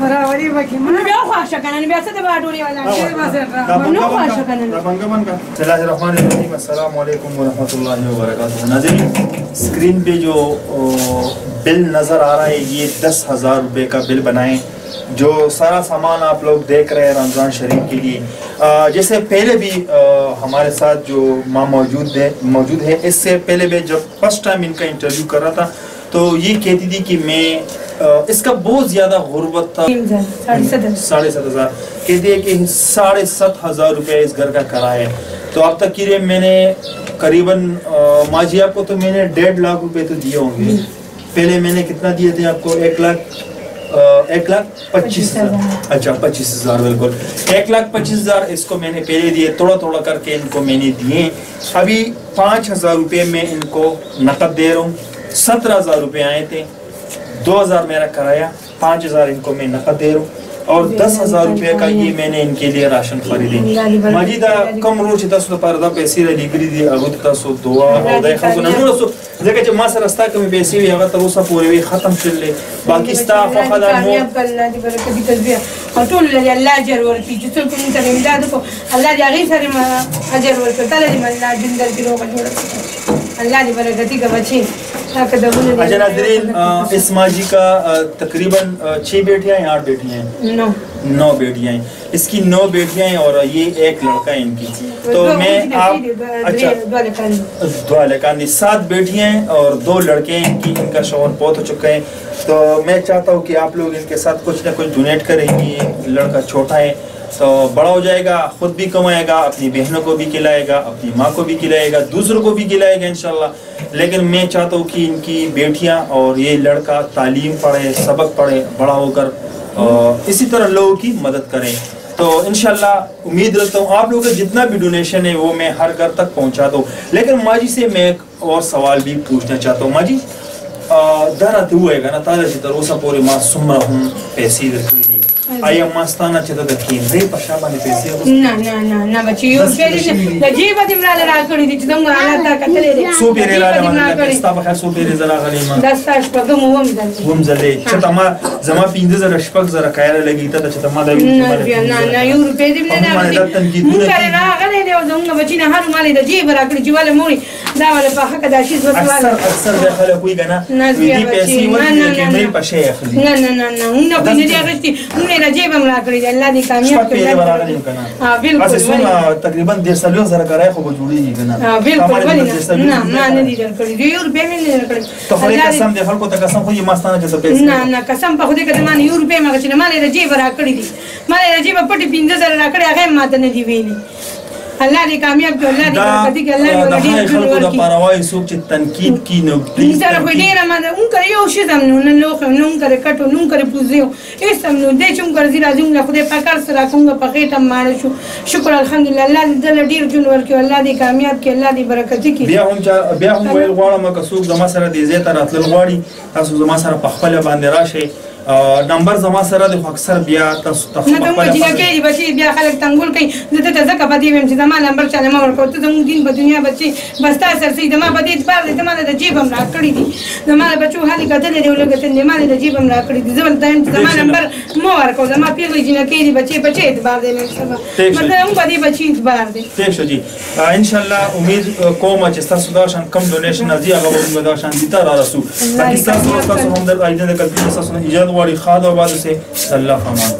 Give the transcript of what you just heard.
برابري بکی من بیا خواهش کنن بیا څه د باډوري والا نو خواهش کنن بسم الله الرحمن الرحیم السلام علیکم ورحمۃ اللہ وبرکاتہ ناظرین اسکرین پہ جو بل نظر آ رہا ہے یہ 10,000 روپے کا بل بنائیں جو سارا سامان آپ لوگ دیکھ رہے ہیں رمضان شریف کے لیے جیسے پہلے بھی ہمارے ساتھ جو ماں موجود ہے اس سے پہلے بھی جب فرسٹ ٹائم ان کا انٹرویو کر رہا تھا تو یہ کہتی تھی کہ میں اس کا بہت زیادہ غربت تھا 7,500 کہتی ہے کہ 7,500 روپے اس گھر کا کرایہ ہے تو اب تک کے لیے میں نے قریباً ماجی آپ کو تو میں نے 1.5 لاکھ روپے تو دیے ہوں گے پہلے میں نے کتنا دیے تھے آپ کو 1,25,000 اچھا 25,000 بالکل 1,25,000 اس کو میں نے پہلے دیے تھوڑا تھوڑا کر کے ان کو میں نے دیے ابھی 5,000 روپے میں ان کو نقد دے رہا ہوں 17,000 روپے آئے تھے 2,000 میرا کرایہ 5,000 ان کو میں نقد دے رہا ہوں اور 10,000 روپے کا یہ میں نے ان کے لیے راشن خریدے ماجیدہ کم روز تاسو لپاره دا پیسې لګري دي هغه تاسو دعا او دای خلکو نه نور څه ځکه چې ما سره ستا کومې پیسې وي هغه تر اوسه پورې ختم شولې باقي ستا خوښه ده مو الله دې برکت دې تسبیح او ټول دې الله اجر ورکړي چې څوک موږ ته امداد وکړو الله دې هغې سره اجر ورکړي تعالی دې الله ژوند درکړي روغه جوړه کړي الله دې برکت دې بچي اچھا ناظرین اس ماجی کا تقریباً 6 بیٹیاں ہیں 8 بیٹیاں ہیں 9 بیٹیاں ہیں اس کی 9 بیٹیاں ہیں اور یہ ایک لڑکا ہے ان کی تو میں آپ اچھا 7 بیٹیاں ہیں اور 2 لڑکے ہیں ان کا شوہر بہت ہو چکا ہے تو میں چاہتا ہوں کہ آپ لوگ ان کے ساتھ کچھ نہ کچھ ڈونیٹ کریں یہ لڑکا چھوٹا ہے تو بڑا ہو جائے گا خود بھی کمائے گا اپنی بہنوں کو بھی کھلائے گا اپنی ماں کو بھی کھلائے گا دوسروں کو بھی کھلائے گا انشاءاللہ لیکن میں چاہتا ہوں کہ ان کی بیٹیاں اور یہ لڑکا تعلیم پڑھے سبق پڑھے بڑا ہو کر اسی طرح لوگوں کی مدد کریں تو انشاءاللہ امید رکھتا ہوں آپ لوگوں کا جتنا بھی ڈونیشن ہے وہ میں ہر گھر تک پہنچاتا ہوں لیکن ماجی سے میں ایک اور سوال بھی پوچھنا چاہتا ہوں ماجی دارا تو ہے گا نا تالا چې تر اوسه پورې ما څومره هم پیسې درکړي دي آیا ما ستانه چې د کیندرې په شا باندې پیسې نه نه بچي یو پیسې د جیب دې مړه راکړي دي چې دومره حالات کتلې دي څو پیرې راغلي ستا په خیر څو پیرې زرا غلي ما دا ستاسو په کوم ووم ځلې چې ما زما 15,000 شپږ زره کایره لګی ته چې ما دا نه یو روپې دې نه موږ راغلي دي او زموږ بچي نه هر مال د جیب راکړي چې ولا موري دا ولا په حق دا شي اکثر د خلک وي کنه دې پیسې ورته کیندرې په شی اخلي نه موږ په دې راغلي موږ نه جیب هم راکړي دي الله دې کامیاب کړي ها بالکل تقریبا 1,000 کرای خو جوړیږي کنه ها بالکل نه دي درکړي دی یو روپې مې نه درکړي ته خو قسم دې خلکو ته قسم خو یې ماستانه چې څه پیسې نه قسم په خوده کده باندې یو روپې مګه چې مالې رجیب راکړي دي مالې رجیب پټي 15,000 راکړي هغه ماته نه دی ویلي الله دې کامیاب کړي الله دې برکت کړي الله دې دې خلکو د پروايي سوق چې تنقید کی نو پلیز سره په ډیره باندې اون کوي یو شی زم نو نو نو کوي کټو نو کوي پوزیو ایسم نو دې چوم کوي راځم له خدای پاکار سره کوم په خېټه مار شو شکر الحمدلله الله دې ډیر جون ورکړي الله دې کامیاب کړي الله دې برکت کړي بیا هم ویل غواړم که څوک زما سره دې زه تر اتل غواړي تاسو زما سره په خپل باندې راشي نمبر زما سره د اکثر بیا تاسو ته نه کوم چې کې بچي بیا خلک تنګول کوي زه ته ځکه پدې ویم چې زما نمبر چاله ما ورکو ته زموږ دین په دنیا بچي بس تاسو سره زما پدې اعتبار دې زما د جیب هم راکړي دي زما بچو هلي کتل دی ولګته نه ما د جیب هم راکړي دي زما ټایم زما نمبر مو ورکو زما پیغلې جن کې دي بچي اعتبار دې نه سبا مطلب هم پدې بچي اعتبار دې ٹھیک شو جی انشاءالله امید کوم چې تاسو دا شان کم ډونیشن ازي هغه موږ دا شان دي تر راسو پاکستان تاسو هم د ایجاد کلتور تاسو ایجاد واړي خاله آباد سے اللہ فرمان